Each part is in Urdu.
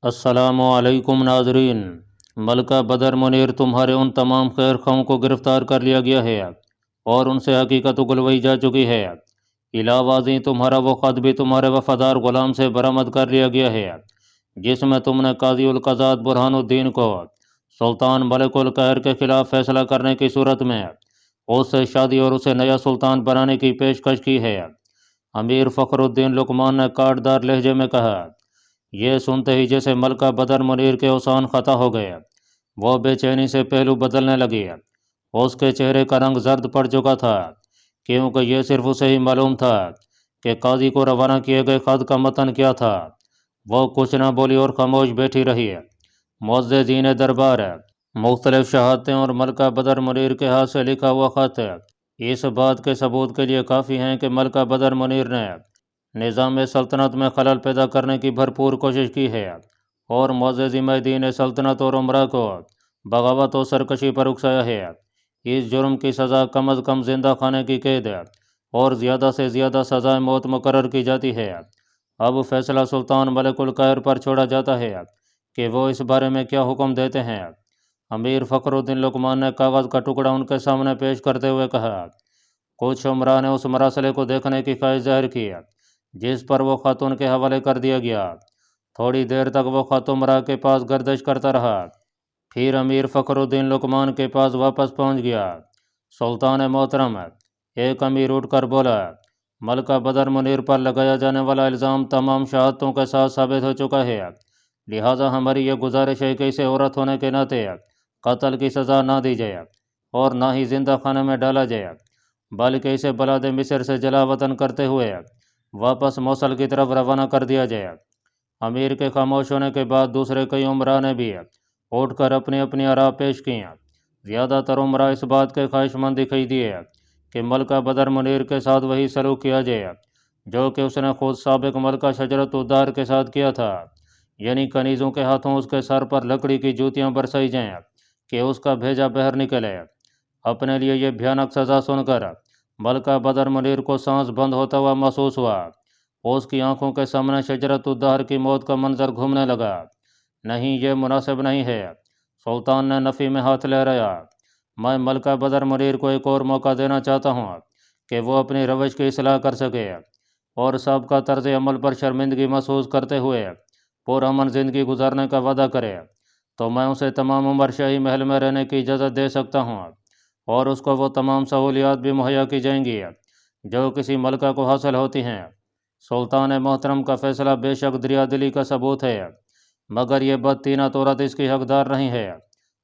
السلام علیکم ناظرین۔ ملکہ بدر منیر تمہارے ان تمام خیر خواہوں کو گرفتار کر لیا گیا ہے اور ان سے حقیقت اگلوائی جا چکی ہے۔ علاوہ ازیں تمہارا وہ خط بھی تمہارے وفادار غلام سے برآمد کر لیا گیا ہے، جس میں تم نے قاضی القضات برہان الدین کو سلطان ملک القہر کے خلاف فیصلہ کرنے کی صورت میں اس سے شادی اور اسے نیا سلطان بنانے کی پیشکش کی ہے۔ امیر فخر الدین لقمان نے کاٹدار لہجے میں کہا۔ یہ سنتے ہی جیسے ملکہ بدر منیر کے اوسان خطا ہو گئے، وہ بے چینی سے پہلو بدلنے لگی۔ اس کے چہرے کا رنگ زرد پڑ چکا تھا، کیونکہ یہ صرف اسے ہی معلوم تھا کہ قاضی کو روانہ کیے گئے خط کا متن کیا تھا۔ وہ کچھ نہ بولی اور خاموش بیٹھی رہی۔ معززین دربار، مختلف شہادتیں اور ملکہ بدر منیر کے ہاتھ سے لکھا ہوا خط اس بات کے ثبوت کے لیے کافی ہیں کہ ملکہ بدر منیر نے نظام سلطنت میں خلل پیدا کرنے کی بھرپور کوشش کی ہے اور معزز دین سلطنت اور عمرہ کو بغاوت و سرکشی پر اکسایا ہے۔ اس جرم کی سزا کم از کم زندہ خانے کی قید اور زیادہ سے زیادہ سزائے موت مقرر کی جاتی ہے۔ اب فیصلہ سلطان ملک القہر پر چھوڑا جاتا ہے کہ وہ اس بارے میں کیا حکم دیتے ہیں۔ امیر فخر الدین لقمان نے کاغذ کا ٹکڑا ان کے سامنے پیش کرتے ہوئے کہا۔ کچھ عمرا نے اس مراسلے کو دیکھنے کی خواہش ظاہر کی جس پر وہ خط ان کے حوالے کر دیا گیا۔ تھوڑی دیر تک وہ خط عمرا کے پاس گردش کرتا رہا، پھر امیر فخر الدین لقمان کے پاس واپس پہنچ گیا۔ سلطان محترم، ایک امیر اٹھ کر بولا، ملکہ بدر منیر پر لگایا جانے والا الزام تمام شہادتوں کے ساتھ ثابت ہو چکا ہے، لہٰذا ہماری یہ گزارش ہے کہ اسے عورت ہونے کے ناطے قتل کی سزا نہ دی جائے اور نہ ہی زندہ خانے میں ڈالا جائے، بلکہ اسے بلاد مصر سے جلا وطن کرتے ہوئے واپس موصل کی طرف روانہ کر دیا جائے۔ امیر کے خاموش ہونے کے بعد دوسرے کئی عمرا نے بھی اٹھ کر اپنی اپنی آراء پیش کیں۔ زیادہ تر عمرا اس بات کے خواہش مند دکھائی دیے کہ ملکہ بدر منیر کے ساتھ وہی سلوک کیا جائے جو کہ اس نے خود سابق ملکہ شجرت الدار کے ساتھ کیا تھا، یعنی کنیزوں کے ہاتھوں اس کے سر پر لکڑی کی جوتیاں برسائی جائیں کہ اس کا بھیجا بہر نکلے۔ اپنے لیے یہ بھیانک سزا سن کر ملکہ بدر منیر کو سانس بند ہوتا ہوا محسوس ہوا۔ اس کی آنکھوں کے سامنے شجرت الدہر کی موت کا منظر گھومنے لگا۔ نہیں، یہ مناسب نہیں ہے، سلطان نے نفی میں ہاتھ لہرایا۔ میں ملکہ بدر منیر کو ایک اور موقع دینا چاہتا ہوں کہ وہ اپنی روش کی اصلاح کر سکے اور سابقہ طرز عمل پر شرمندگی محسوس کرتے ہوئے پرامن زندگی گزارنے کا وعدہ کرے، تو میں اسے تمام عمر شاہی محل میں رہنے کی اجازت دے سکتا ہوں اور اس کو وہ تمام سہولیات بھی مہیا کی جائیں گی جو کسی ملکہ کو حاصل ہوتی ہیں۔ سلطان محترم کا فیصلہ بے شک دریا دلی کا ثبوت ہے، مگر یہ بدطینت عورت اس کی حقدار نہیں ہے۔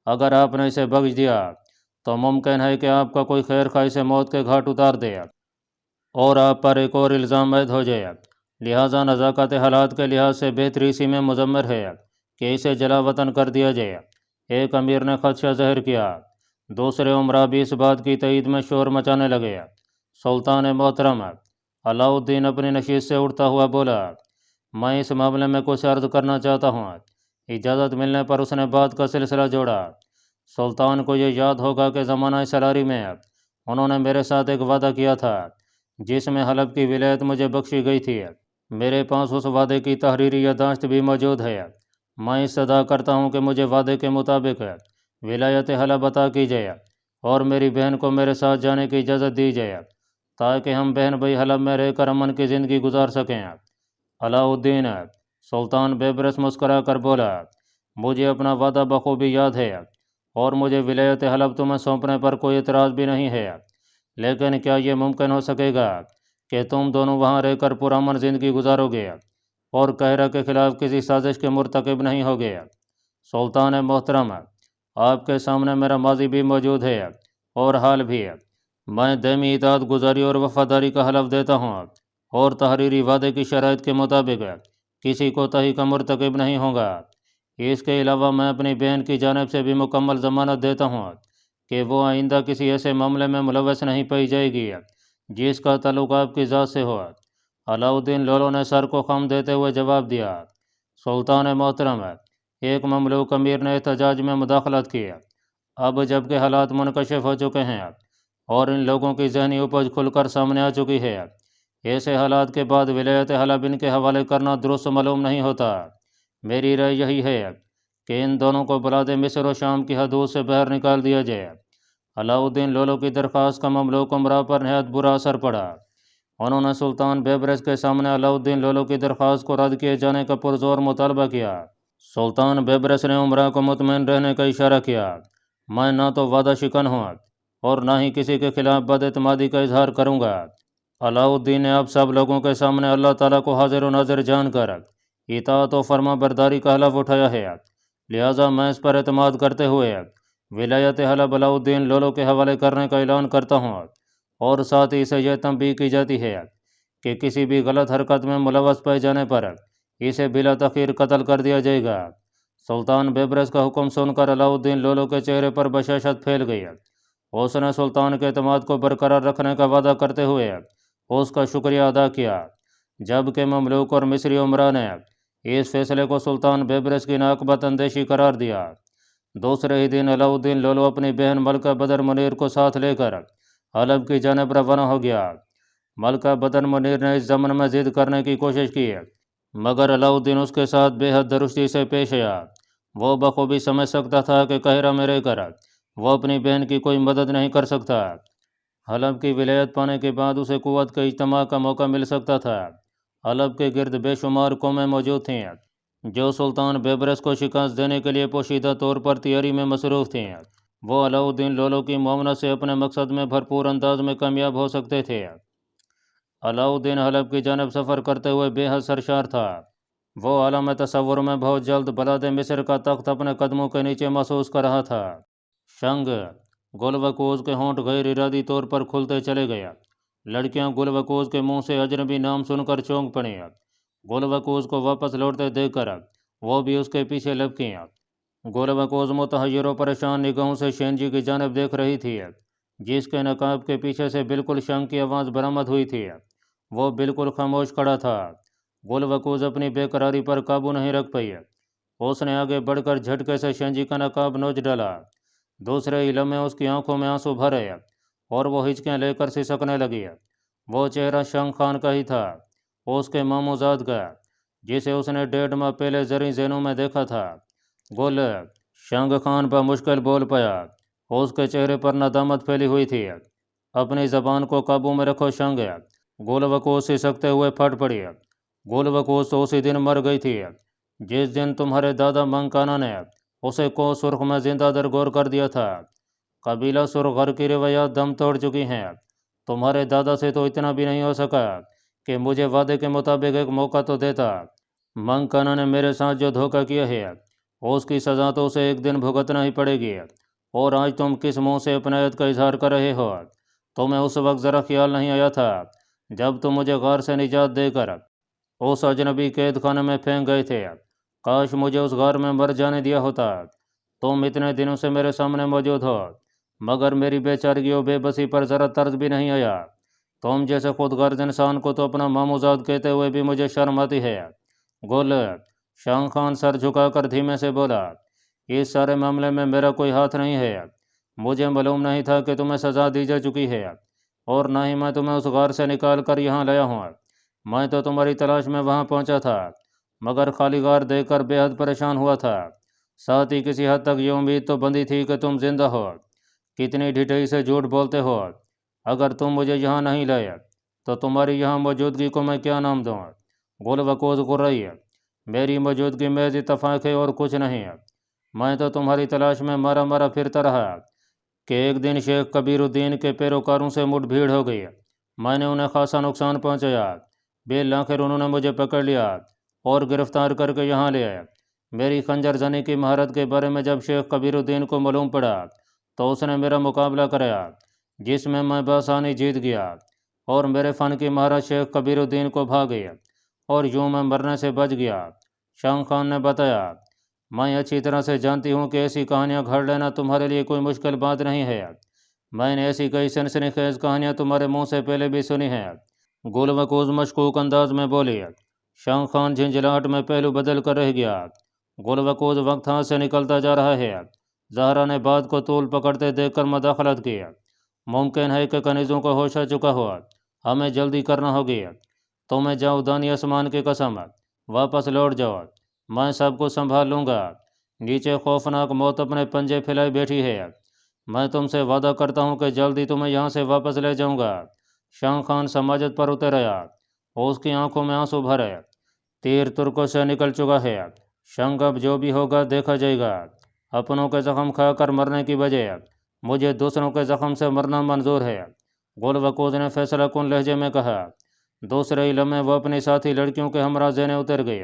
اگر آپ نے اسے بخش دیا تو ممکن ہے کہ آپ کا کوئی خیر خواہ اسے موت کے گھاٹ اتار دے اور آپ پر ایک اور الزام عائد ہو جائے، لہٰذا نزاکت حالات کے لحاظ سے بہتری اسی میں مضمر ہے کہ اسے جلا وطن کر دیا جائے۔ ایک امیر نے خدشہ ظاہر کیا، دوسرے عمرا بھی اس بات کی تائید میں شور مچانے لگے۔ سلطان محترم، علاء الدین اپنی نشست سے اٹھتا ہوا بولا، میں اس معاملے میں کچھ عرض کرنا چاہتا ہوں۔ اجازت ملنے پر اس نے بات کا سلسلہ جوڑا۔ سلطان کو یہ یاد ہوگا کہ زمانہ سلاری میں انہوں نے میرے ساتھ ایک وعدہ کیا تھا جس میں حلب کی ولایت مجھے بخشی گئی تھی۔ میرے پاس اس وعدے کی تحریری یادداشت بھی موجود ہے۔ میں استدعا کرتا ہوں کہ مجھے وعدے کے مطابق ولایت حلب عطا کی جائے اور میری بہن کو میرے ساتھ جانے کی اجازت دی جائے تاکہ ہم بہن بھائی حلب میں رہ کر امن کی زندگی گزار سکیں۔ علاء الدین، سلطان بے برس مسکرا کر بولا، مجھے اپنا وعدہ بخوبی یاد ہے اور مجھے ولایت حلب تمہیں سونپنے پر کوئی اعتراض بھی نہیں ہے، لیکن کیا یہ ممکن ہو سکے گا کہ تم دونوں وہاں رہ کر پرامن زندگی گزارو گے اور قاہرہ کے خلاف کسی سازش کے مرتکب نہیں ہوگے؟ سلطان محترم، آپ کے سامنے میرا ماضی بھی موجود ہے اور حال بھی۔ میں دیمی اطاعت گزاری اور وفاداری کا حلف دیتا ہوں اور تحریری وعدے کی شرائط کے مطابق کسی کوتاہی کا مرتکب نہیں ہوں گا۔ اس کے علاوہ میں اپنی بہن کی جانب سے بھی مکمل ضمانت دیتا ہوں کہ وہ آئندہ کسی ایسے معاملے میں ملوث نہیں پائی جائے گی جس کا تعلق آپ کی ذات سے ہو۔ علاء الدین لولو نے سر کو خم دیتے ہوئے جواب دیا، سلطان محترم، ایک مملوک امیر نے احتجاج میں مداخلت کی۔ اب جب کہ حالات منکشف ہو چکے ہیں اور ان لوگوں کی ذہنی اپج کھل کر سامنے آ چکی ہے، ایسے حالات کے بعد ولایت حلب ان کے حوالے کرنا درست معلوم نہیں ہوتا۔ میری رائے یہی ہے کہ ان دونوں کو بلا دے مصر و شام کی حدود سے باہر نکال دیا جائے۔ علاؤالدین لولو کی درخواست کا مملوک امراء پر نہایت برا اثر پڑا۔ انہوں نے سلطان بیبرس کے سامنے علاؤالدین لولو کی درخواست کو رد کیے جانے کا پرزور مطالبہ کیا۔ سلطان بیبرس نے امراء کو مطمئن رہنے کا اشارہ کیا، میں نہ تو وعدہ شکن ہوں اور نہ ہی کسی کے خلاف بد اعتمادی کا اظہار کروں گا۔ علاؤالدین نے اب سب لوگوں کے سامنے اللہ تعالیٰ کو حاضر و ناظر جان کر اطاعت و فرما برداری کا حلف اٹھایا ہے، لہٰذا میں اس پر اعتماد کرتے ہوئے ولایت حلب علاؤالدین لولو کے حوالے کرنے کا اعلان کرتا ہوں، اور ساتھ ہی اسے یہ تنبیہ کی جاتی ہے کہ کسی بھی غلط حرکت میں ملوث پائے جانے پر اسے بلا تاخیر قتل کر دیا جائے گا۔ سلطان بیبرس کا حکم سن کر علاؤالدین لولو کے چہرے پر بشاشت پھیل گئی۔ اس نے سلطان کے اعتماد کو برقرار رکھنے کا وعدہ کرتے ہوئے اس کا شکریہ ادا کیا، جبکہ مملوک اور مصری امراء نے اس فیصلے کو سلطان بیبرس کی ناقبت اندیشی قرار دیا۔ دوسرے ہی دن علاؤالدین لولو اپنی بہن ملکہ بدر منیر کو ساتھ لے کر حلب کی جانب روانہ ہو گیا۔ ملکہ بدر منیر نے اس ضمن میں ضد کرنے کی کوشش کی، مگر علاؤالدین اس کے ساتھ بے حد درستی سے پیش آیا۔ وہ بخوبی سمجھ سکتا تھا کہ قاہرہ میں رہ کر وہ اپنی بہن کی کوئی مدد نہیں کر سکتا۔ حلب کی ولایت پانے کے بعد اسے قوت کے اجتماع کا موقع مل سکتا تھا۔ حلب کے گرد بے شمار قومیں موجود تھیں جو سلطان بیبرس کو شکست دینے کے لیے پوشیدہ طور پر تیاری میں مصروف تھیں۔ وہ علاؤالدین لولو کی معاونت سے اپنے مقصد میں بھرپور انداز میں کامیاب ہو سکتے تھے۔ علاؤالدین حلب کی جانب سفر کرتے ہوئے بے حد سرشار تھا۔ وہ عالم تصور میں بہت جلد بلاد مصر کا تخت اپنے قدموں کے نیچے محسوس کر رہا تھا۔ شنگ گلوکوز کے ہونٹ غیر ارادی طور پر کھلتے چلے گئے۔ لڑکیاں گلوکوز کے منہ سے اجنبی نام سن کر چونک پڑیں۔ گلوکوز کو واپس لوٹتے دیکھ کر وہ بھی اس کے پیچھے لپکیں۔ گلوکوز متحیر و پریشان نگاہوں سے شینجی کی جانب دیکھ رہی تھی، جس کے نقاب کے پیچھے سے بالکل شنگ کی آواز برآمد ہوئی تھی۔ وہ بالکل خاموش کھڑا تھا۔ گلوکوز اپنی بے قراری پر قابو نہیں رکھ پائی۔ اس نے آگے بڑھ کر جھٹکے سے شینجی کا نقاب نوچ ڈالا۔ دوسرے ہی لمحے اس کی آنکھوں میں آنسو بھر آئے اور وہ ہچکیاں لے کر سسکنے لگی۔ وہ چہرہ شنگ خان کا ہی تھا، اس کے ماموں زاد کا، جسے اس نے 1.5 ماہ پہلے زرعی زینوں میں دیکھا تھا۔ گل شنگ خان بمشکل بول پایا، اس کے چہرے پر ندامت پھیلی ہوئی تھی۔ اپنی زبان کو قابو میں رکھو شنگ، گلوکوز سسکتے ہوئے پھٹ پڑی۔ گلوکوز تو اسی دن مر گئی تھی جس دن تمہارے دادا منکانا نے اسے کوہ سرخ میں زندہ درگور کر دیا تھا۔ قبیلہ سرخ غر کی روایات دم توڑ چکی ہیں۔ تمہارے دادا سے تو اتنا بھی نہیں ہو سکا کہ مجھے وعدے کے مطابق ایک موقع تو دیتا۔ منکانا نے میرے ساتھ جو دھوکہ کیا ہے اس کی سزا تو اسے ایک دن بھگتنا ہی پڑے گی، اور آج تم کس منہ سے اپنائیت کا اظہار کر رہے ہو؟ تمہیں اس وقت ذرا خیال نہیں آیا تھا جب تم مجھے غار سے نجات دے کر اس اجنبی قید خانے میں پھینک گئے تھے؟ کاش مجھے اس غار میں مر جانے دیا ہوتا۔ تم اتنے دنوں سے میرے سامنے موجود ہو، مگر میری بے چارگی و بے بسی پر ذرا طرز بھی نہیں آیا۔ تم جیسے خود غرض انسان کو تو اپنا ماموزاد کہتے ہوئے بھی مجھے شرم آتی ہے۔ گل شنگ خان سر جھکا کر دھیمے سے بولا، اس سارے معاملے میں میرا کوئی ہاتھ نہیں ہے۔ مجھے معلوم نہیں تھا کہ تمہیں سزا دی جا چکی ہے، اور نہ ہی میں تمہیں اس غار سے نکال کر یہاں لایا ہوں۔ میں تو تمہاری تلاش میں وہاں پہنچا تھا، مگر خالی غار دیکھ کر بے حد پریشان ہوا تھا۔ ساتھ ہی کسی حد تک یہ امید تو بندھی تھی کہ تم زندہ ہو۔ کتنی ڈھٹئی سے جھوٹ بولتے ہو۔ اگر تم مجھے یہاں نہیں لائے تو تمہاری یہاں موجودگی کو میں کیا نام دوں؟ گلوکوز غرائی، میری موجودگی محض اتفاق ہے اور کچھ نہیں۔ میں تو تمہاری تلاش میں مارا مارا پھرتا رہا کہ ایک دن شیخ کبیر الدین کے پیروکاروں سے مٹ بھیڑ ہو گئی۔ میں نے انہیں خاصا نقصان پہنچایا۔ بالآخر انہوں نے مجھے پکڑ لیا اور گرفتار کر کے یہاں لے آئے۔ میری خنجر زنی کی مہارت کے بارے میں جب شیخ کبیر الدین کو معلوم پڑا تو اس نے میرا مقابلہ کرایا، جس میں میں بآسانی جیت گیا، اور میرے فن کی مہارت شیخ کبیر الدین کو بھا گئی، اور یوں میں مرنے سے بچ گیا۔ شنگ خان نے بتایا، میں اچھی طرح سے جانتی ہوں کہ ایسی کہانیاں گھڑ لینا تمہارے لیے کوئی مشکل بات نہیں ہے۔ میں نے ایسی کئی سنسنی خیز کہانیاں تمہارے منہ سے پہلے بھی سنی ہیں۔ گلوکوز مشکوک انداز میں بولی۔ شنگ خان جھنجھلاہٹ میں پہلو بدل کر رہ گیا۔ گلوکوز وقت ہاتھ سے نکلتا جا رہا ہے۔ زہرا نے بات کو طول پکڑتے دیکھ کر مداخلت کی، ممکن ہے کہ کنیزوں کو ہوش آ چکا ہو، ہمیں جلدی کرنا ہوگی۔ تمہیں جاؤ دانی آسمان کی قسم، واپس لوٹ جاؤ۔ میں سب کو سنبھال لوں گا۔ نیچے خوفناک موت اپنے پنجے پھیلائے بیٹھی ہے۔ میں تم سے وعدہ کرتا ہوں کہ جلدی تمہیں یہاں سے واپس لے جاؤں گا۔ شاہ خان سماجت پر اتر آیا، اس کی آنکھوں میں آنسو بھرے۔ تیر ترکوں سے نکل چکا ہے، شنگ اب جو بھی ہوگا دیکھا جائے گا۔ اپنوں کے زخم کھا کر مرنے کی بجائے مجھے دوسروں کے زخم سے مرنا منظور ہے، گل وقوز نے فیصلہ کن لہجے میں کہا۔ دوسرے ہی لمحے وہ اپنی ساتھی لڑکیوں کے ہمراہ زینے اتر گئے۔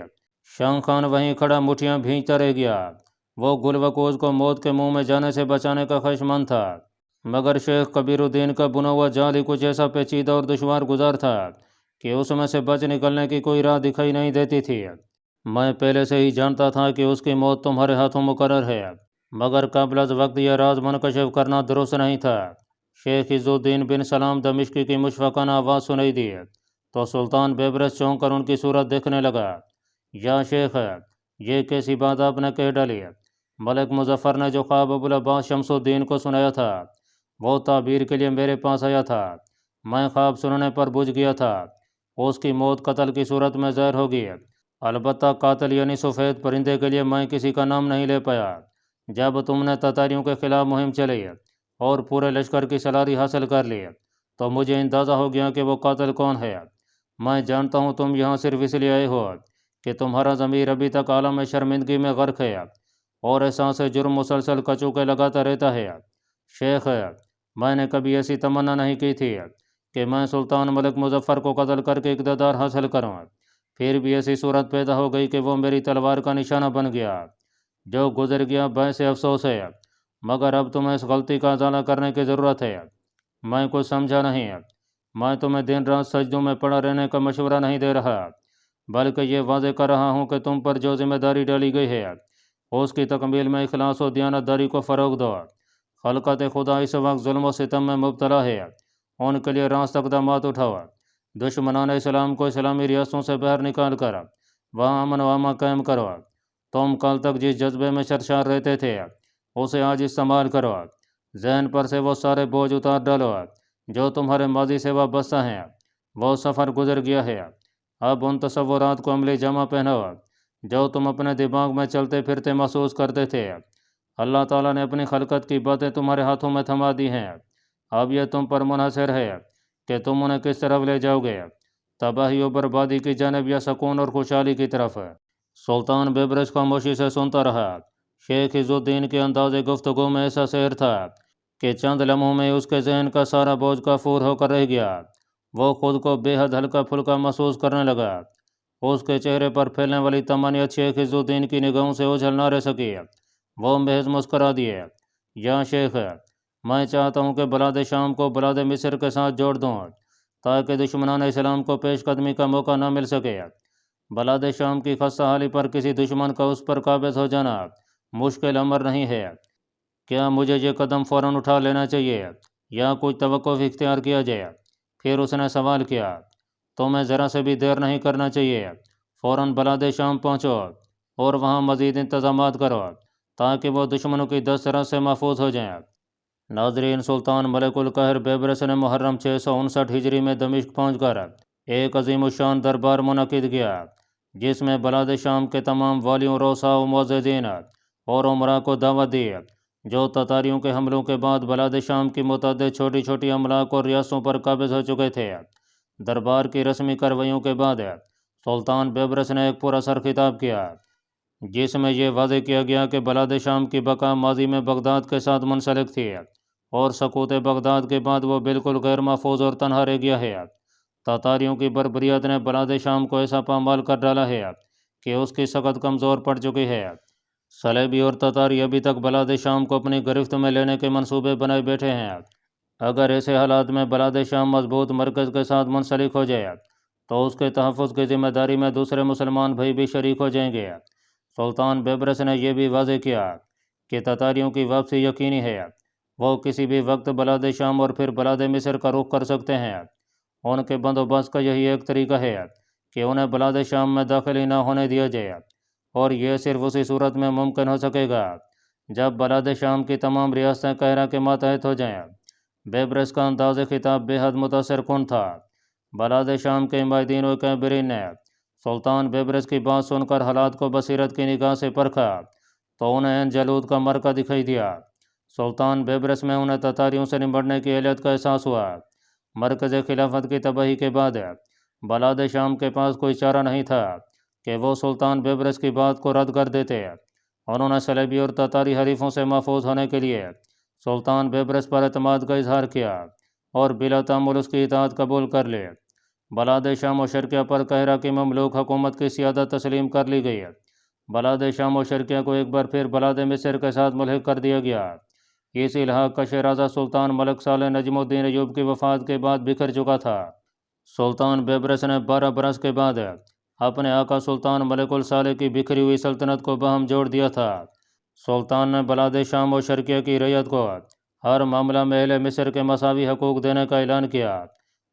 شاہ خان وہیں کھڑا مٹھیاں بھینچتا رہ گیا۔ وہ گل وقوز کو موت کے منہ میں جانے سے بچانے کا خواہشمند تھا، مگر شیخ کبیر الدین کا بنا ہوا جال ہی کچھ ایسا پیچیدہ اور دشوار گزار تھا کہ اس میں سے بچ نکلنے کی کوئی راہ دکھائی نہیں دیتی تھی۔ میں پہلے سے ہی جانتا تھا کہ اس کی موت تمہارے ہاتھوں مقرر ہے، مگر قبل از وقت یہ راز منکشف کرنا درست نہیں تھا۔ شیخ عز الدین بن سلام دمشقی کی مشفقانہ آواز سنائی دی تو سلطان بیبرس چونک کر ان کی صورت دیکھنے لگا۔ یا شیخ، یہ کیسی بات آپ نے کہہ ڈالی؟ ملک مظفر نے جو خواب ابوالعباس شمس الدین کو سنایا تھا وہ تعبیر کے لیے میرے پاس آیا تھا۔ میں خواب سننے پر بجھ گیا تھا۔ اس کی موت قتل کی صورت میں ظاہر ہوگی، البتہ قاتل یعنی سفید پرندے کے لیے میں کسی کا نام نہیں لے پایا۔ جب تم نے تتاریوں کے خلاف مہم چلی اور پورے لشکر کی سلاری حاصل کر لی تو مجھے اندازہ ہو گیا کہ وہ قاتل کون ہے۔ میں جانتا ہوں تم یہاں صرف اس لیے آئے ہو کہ تمہارا ضمیر ابھی تک عالم شرمندگی میں غرق ہے اور احساس جرم مسلسل کچوکے لگاتا رہتا ہے۔ شیخ، میں نے کبھی ایسی تمنا نہیں کی تھی کہ میں سلطان ملک مظفر کو قتل کر کے اقتدار حاصل کروں، پھر بھی ایسی صورت پیدا ہو گئی کہ وہ میری تلوار کا نشانہ بن گیا۔ جو گزر گیا باعث افسوس ہے، مگر اب تمہیں اس غلطی کا ازالہ کرنے کی ضرورت ہے۔ میں کچھ سمجھا نہیں۔ میں تمہیں دن رات سجدوں میں پڑا رہنے کا مشورہ نہیں دے رہا، بلکہ یہ واضح کر رہا ہوں کہ تم پر جو ذمہ داری ڈالی گئی ہے اس کی تکمیل میں اخلاص و دیانت داری کو فروغ دو۔ خلقت خدا اس وقت ظلم و ستم میں مبتلا ہے، ان کے لیے راست اقدامات اٹھاؤ۔ دشمنان اسلام کو اسلامی ریاستوں سے باہر نکال کر وہاں امن و امان قائم کرو۔ تم کل تک جس جذبے میں سرشار رہتے تھے اسے آج استعمال کرو۔ ذہن پر سے وہ سارے بوجھ اتار ڈالو جو تمہارے ماضی سے وابستہ ہیں۔ وہ سفر گزر گیا ہے، اب ان تصورات کو عملی جامہ پہناؤ جو تم اپنے دماغ میں چلتے پھرتے محسوس کرتے تھے۔ اللہ تعالیٰ نے اپنی خلقت کی باتیں تمہارے ہاتھوں میں تھما دی ہیں، اب یہ تم پر منحصر ہے کہ تم انہیں کس طرف لے جاؤ گے، تباہی و بربادی کی جانب یا سکون اور خوشحالی کی طرف۔ سلطان بیبرس خاموشی سے سنتا رہا۔ شیخ عز الدین کے انداز گفتگو میں ایسا سحر تھا کہ چند لمحوں میں اس کے ذہن کا سارا بوجھ کافور ہو کر رہ گیا۔ وہ خود کو بے حد ہلکا پھلکا محسوس کرنے لگا۔ اس کے چہرے پر پھیلنے والی طمانینت شیخ عز الدین کی نگاہوں سے اوجھل نہ رہ سکی۔ وہ محض مسکرا دیے۔ یا شیخ، میں چاہتا ہوں کہ بلاد شام کو بلاد مصر کے ساتھ جوڑ دوں تاکہ دشمنان اسلام کو پیش قدمی کا موقع نہ مل سکے۔ بلاد شام کی خستہ حالی پر کسی دشمن کا اس پر قابض ہو جانا مشکل امر نہیں ہے۔ کیا مجھے یہ قدم فوراً اٹھا لینا چاہیے یا کچھ توقف اختیار کیا جائے؟ پھر اس نے سوال کیا۔ تمہیں ذرا سے بھی دیر نہیں کرنا چاہیے، فوراً بلاد شام پہنچو اور وہاں مزید انتظامات کرو تاکہ وہ دشمنوں کی دست رس سے محفوظ ہو جائیں۔ ناظرین، سلطان ملک القاہر بیبرس نے محرم 659 ہجری میں دمشق پہنچ کر ایک عظیم الشان دربار منعقد کیا جس میں بلاد شام کے تمام والیوں، روسا و معززین اور عمراء کو دعوت دی جو تتاریوں کے حملوں کے بعد بلاد شام کی متعدد چھوٹی چھوٹی املاک اور ریاستوں پر قابض ہو چکے تھے۔ دربار کی رسمی کارروائیوں کے بعد سلطان بیبرس نے ایک پراثر خطاب کیا جس میں یہ واضح کیا گیا کہ بلاد شام کی بقا ماضی میں بغداد کے ساتھ منسلک تھی اور سقوط بغداد کے بعد وہ بالکل غیر محفوظ اور تنہا رہ گیا ہے۔ تاتاریوں کی بربریت نے بلاد شام کو ایسا پامال کر ڈالا ہے کہ اس کی سخت کمزور پڑ چکی ہے۔ صلیبی اور تاتاری ابھی تک بلاد شام کو اپنی گرفت میں لینے کے منصوبے بنائے بیٹھے ہیں۔ اگر ایسے حالات میں بلاد شام مضبوط مرکز کے ساتھ منسلک ہو جائے تو اس کے تحفظ کی ذمہ داری میں دوسرے مسلمان بھائی بھی شریک ہو جائیں گے۔ سلطان بیبرس نے یہ بھی واضح کیا کہ تاتاریوں کی واپسی یقینی ہے، وہ کسی بھی وقت بلاد شام اور پھر بلاد مصر کا رخ کر سکتے ہیں۔ ان کے بندوبست کا یہی ایک طریقہ ہے کہ انہیں بلاد شام میں داخل نہ ہونے دیا جائے، اور یہ صرف اسی صورت میں ممکن ہو سکے گا جب بلاد شام کی تمام ریاستیں قاہرہ کے ماتحت ہو جائیں۔ بیبرس کا انداز خطاب بے حد متاثر کن تھا۔ بلاد شام کے مائدین و کیبرین نے سلطان بیبرس کی بات سن کر حالات کو بصیرت کی نگاہ سے پرکھا تو انہیں جالوت کا مرکہ دکھائی دیا۔ سلطان بیبرس میں انہیں تتاریوں سے نمٹنے کی اہلیت کا احساس ہوا۔ مرکز خلافت کی تباہی کے بعد بلاد شام کے پاس کوئی چارہ نہیں تھا کہ وہ سلطان بیبرس کی بات کو رد کر دیتے۔ انہوں نے صلیبی اور تتاری حریفوں سے محفوظ ہونے کے لیے سلطان بیبرس پر اعتماد کا اظہار کیا اور بلا تامل اس کی اطاعت قبول کر لی۔ بلاد شام و شرقیہ پر قاہرہ کی مملوک حکومت کی سیادت تسلیم کر لی گئی۔ بلاد شام و شرقیہ کو ایک بار پھر بلاد مصر کے ساتھ ملحق کر دیا گیا۔ اس الحاق کا شیرازہ سلطان ملک صالح نجم الدین ایوب کی وفات کے بعد بکھر چکا تھا۔ سلطان بیبرس نے 12 برس کے بعد اپنے آقا سلطان ملک الصالح کی بکھری ہوئی سلطنت کو باہم جوڑ دیا تھا۔ سلطان نے بلاد شام و شرقیہ کی رعیت کو ہر معاملہ میں اہل مصر کے مساوی حقوق دینے کا اعلان کیا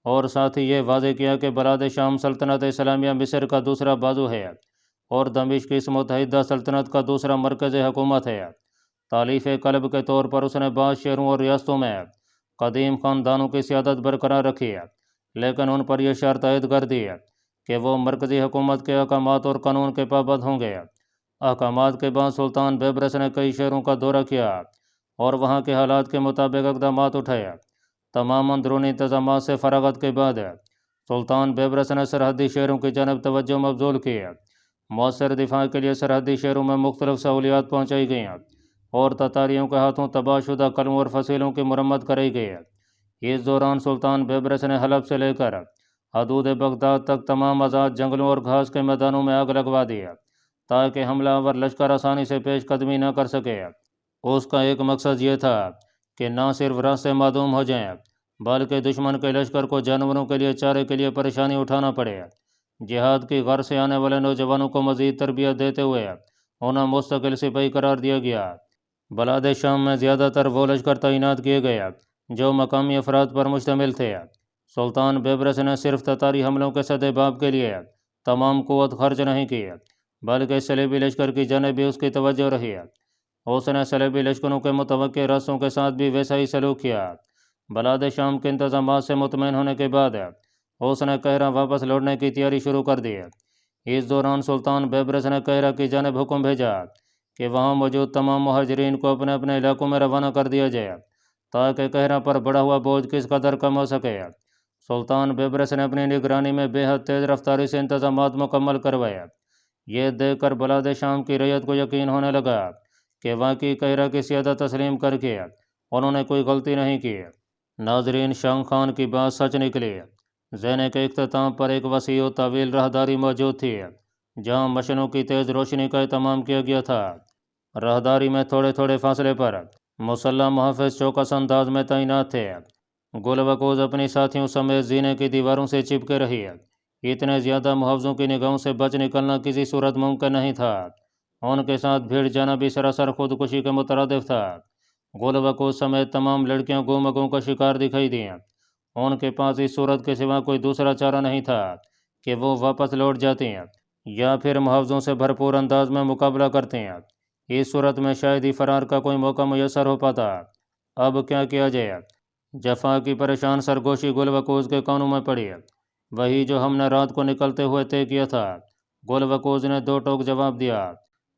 اور ساتھ ہی یہ واضح کیا کہ بلاد شام سلطنت اسلامیہ مصر کا دوسرا بازو ہے اور دمشق اس متحدہ سلطنت کا دوسرا مرکز حکومت ہے۔ تالیف قلب کے طور پر اس نے بعض شہروں اور ریاستوں میں قدیم خاندانوں کی سیادت برقرار رکھی، لیکن ان پر یہ شرط عائد کر دی کہ وہ مرکزی حکومت کے احکامات اور قانون کے پابند ہوں گے۔ احکامات کے بعد سلطان بیبرس نے کئی شہروں کا دورہ کیا اور وہاں کے حالات کے مطابق اقدامات اٹھائے۔ تمام اندرونی انتظامات سے فراغت کے بعد سلطان بیبرس نے سرحدی شہروں کی جانب توجہ مبذول کی۔ مؤثر دفاع کے لیے سرحدی شہروں میں مختلف سہولیات پہنچائی گئیں اور تتاریوں کے ہاتھوں تباہ شدہ قلعوں اور فصیلوں کی مرمت کرائی گئی۔ اس دوران سلطان بیبرس نے حلب سے لے کر حدود بغداد تک تمام آزاد جنگلوں اور گھاس کے میدانوں میں آگ لگوا دی تاکہ حملہ آور لشکر آسانی سے پیش قدمی نہ کر سکے۔ اس کا ایک مقصد یہ تھا کہ نہ صرف راستے معدوم ہو جائیں بلکہ دشمن کے لشکر کو جانوروں کے لیے چارے کے لیے پریشانی اٹھانا پڑے۔ جہاد کی غرض سے آنے والے نوجوانوں کو مزید تربیت دیتے ہوئے انہیں مستقل سپاہی قرار دیا گیا۔ بلاد شام میں زیادہ تر وہ لشکر تعینات کیے گئے جو مقامی افراد پر مشتمل تھے۔ سلطان بیبرس نے صرف تتاری حملوں کے سد باب کے لیے تمام قوت خرچ نہیں کی بلکہ صلیبی لشکر کی جانب بھی اس کی توجہ رہی۔ اس نے صلیبی لشکروں کے متوقع راستوں کے ساتھ بھی ویسا ہی سلوک کیا۔ بلاد شام کے انتظامات سے مطمئن ہونے کے بعد اس نے قاہرہ واپس لوٹنے کی تیاری شروع کر دی۔ اس دوران سلطان بیبرس نے قاہرہ کی جانب حکم بھیجا کہ وہاں موجود تمام مہاجرین کو اپنے اپنے علاقوں میں روانہ کر دیا جائے تاکہ قاہرہ پر بڑھا ہوا بوجھ کس قدر کم ہو سکے۔ سلطان بیبرس نے اپنی نگرانی میں بے حد تیز رفتاری سے انتظامات مکمل کروائے۔ یہ دیکھ کر بلاد شام کی رعیت کو یقین ہونے لگا کہ واقعی قاہرہ کی سیادت تسلیم کر کے انہوں نے کوئی غلطی نہیں کی۔ ناظرین، شاہ خان کی بات سچ نکلی۔ زینے کے اختتام پر ایک وسیع و طویل راہداری موجود تھی جہاں مشنوں کی تیز روشنی کا اہتمام کیا گیا تھا۔ راہداری میں تھوڑے تھوڑے فاصلے پر مسلح محافظ چوکس انداز میں تعینات تھے۔ گل وقوز اپنی ساتھیوں سمیت زینے کی دیواروں سے چپکے رہی۔ اتنے زیادہ محافظوں کی نگاہوں سے بچ نکلنا کسی صورت ممکن نہیں تھا۔ ان کے ساتھ بھیڑ جانا بھی سراسر خودکشی کے مترادف تھا۔ گل وقوز سمیت تمام لڑکیاں گومگوں کا شکار دکھائی دیں۔ ان کے پاس اس صورت کے سوا کوئی دوسرا چارہ نہیں تھا کہ وہ واپس لوٹ جاتے یا پھر محافظوں سے بھرپور انداز میں مقابلہ کرتے ہیں۔ اس صورت میں شاید ہی فرار کا کوئی موقع میسر ہو پاتا۔ اب کیا کیا جائے؟ جفا کی پریشان سرگوشی گل وقوز کے کانوں میں پڑی۔ وہی جو ہم نے رات کو نکلتے ہوئے طے کیا تھا۔ گل وقوز نے دو ٹوک جواب دیا۔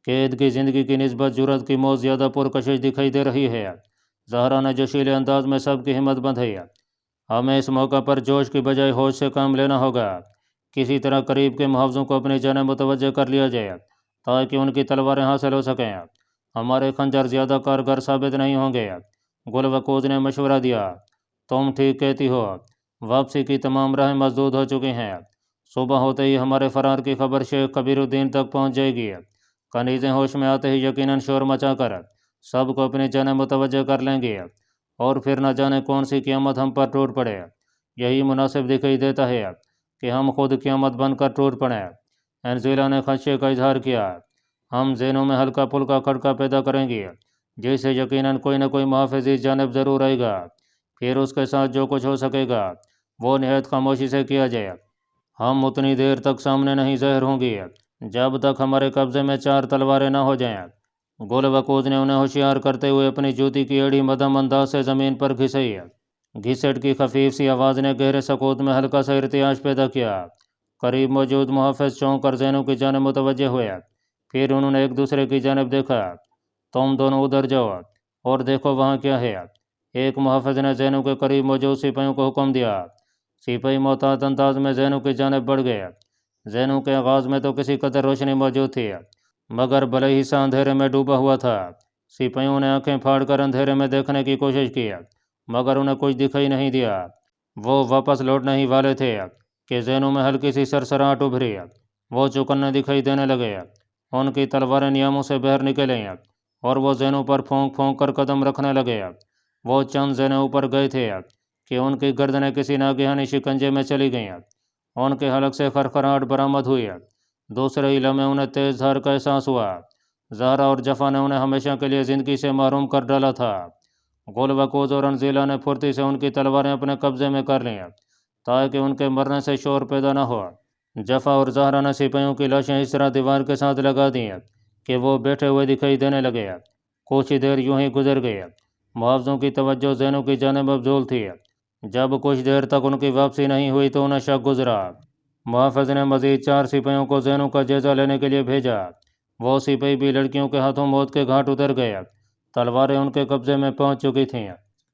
قید کی زندگی کی نسبت جرأت کی موت زیادہ پرکشش دکھائی دے رہی ہے۔ زہرا نے جوشیلے انداز میں سب کی ہمت بندھائی۔ ہمیں اس موقع پر جوش کی بجائے ہوش سے کام لینا ہوگا۔ کسی طرح قریب کے محافظوں کو اپنی جانب متوجہ کر لیا جائے تاکہ ان کی تلواریں حاصل ہو سکیں۔ ہمارے خنجر زیادہ کارگر ثابت نہیں ہوں گے۔ گل وقوز نے مشورہ دیا۔ تم ٹھیک کہتی ہو۔ واپسی کی تمام راہیں مسدود ہو چکی ہیں۔ صبح ہوتے ہی ہمارے فرار کی خبر شیخ کبیر الدین تک پہنچ جائے گی۔ کنیزیں ہوش میں آتے ہی یقیناً شور مچا کر سب کو اپنی جانب متوجہ کر لیں گے اور پھر نہ جانے کون سی قیامت ہم پر ٹوٹ پڑے۔ یہی مناسب دکھائی دیتا ہے کہ ہم خود قیامت بن کر ٹوٹ پڑیں۔ انزیلا نے خدشے کا اظہار کیا۔ ہم ذہنوں میں ہلکا پھلکا کھٹکا پیدا کریں گے جس سے یقیناً کوئی نہ کوئی محافظ اس جانب ضرور آئے گا۔ پھر اس کے ساتھ جو کچھ ہو سکے گا وہ نہایت خاموشی سے کیا جائے۔ ہم اتنی دیر تک سامنے نہیں ظاہر ہوں گی جب تک ہمارے قبضے میں 4 تلواریں نہ ہو جائیں۔ گل وقوز نے انہیں ہوشیار کرتے ہوئے اپنی جوتی کی ایڑی مدھم انداز سے زمین پر گھسائی۔ گھسٹ کی خفیف سی آواز نے گہرے سکوت میں ہلکا سا ارتعاش پیدا کیا۔ قریب موجود محافظ چونک کر زینو کی جانب متوجہ ہوئے۔ پھر انہوں نے ایک دوسرے کی جانب دیکھا۔ تم دونوں ادھر جاؤ اور دیکھو وہاں کیا ہے۔ ایک محافظ نے زینو کے قریب موجود سپاہیوں کو حکم دیا۔ سپاہی محتاط انداز میں زینو کی جانب بڑھ گئے۔ زینو کے آغاز میں تو کسی قدر روشنی موجود تھی، مگر بھلے ہی سا اندھیرے میں ڈوبا ہوا تھا۔ سپاہیوں نے آنکھیں پھاڑ کر اندھیرے میں دیکھنے کی کوشش کی، مگر انہیں کچھ دکھائی نہیں دیا۔ وہ واپس لوٹنے ہی والے تھے کہ زینو میں ہلکی سی سرسراہٹ ابھری۔ وہ چوکنے دکھائی دینے لگے، ان کی تلواریں نیاموں سے باہر نکلیں اور وہ زینو پر پھونک پھونک کر قدم رکھنے لگے۔ وہ چند زینے اوپر گئے تھے کہ ان کی گردنیں کسی ناگہانی شکنجے میں چلی گئیں۔ ان کے حلق سے خرخراہٹ برآمد ہوئی۔ دوسرے ہی لمحے انہیں تیز دھار کا احساس ہوا۔ زہرا اور جفا نے انہیں ہمیشہ کے لیے زندگی سے محروم کر ڈالا تھا۔ گل وکوز اور انزیلا نے پھرتی سے ان کی تلواریں اپنے قبضے میں کر لیں تاکہ ان کے مرنے سے شور پیدا نہ ہو۔ جفا اور زہرا نے سپاہیوں کی لاشیں اس طرح دیوار کے ساتھ لگا دیں کہ وہ بیٹھے ہوئے دکھائی دینے لگے۔ کچھ دیر یوں ہی گزر گئی۔ محافظوں کی توجہ زینو کی جانب مبذول تھی۔ جب کچھ دیر تک ان کی واپسی نہیں ہوئی تو انہیں شک گزرا۔ محافظ نے مزید 4 سپاہیوں کو زینو کا جائزہ لینے کے لیے بھیجا۔ وہ سپاہی بھی لڑکیوں کے ہاتھوں موت کے گھاٹ اتر گئے۔ تلواریں ان کے قبضے میں پہنچ چکی تھیں۔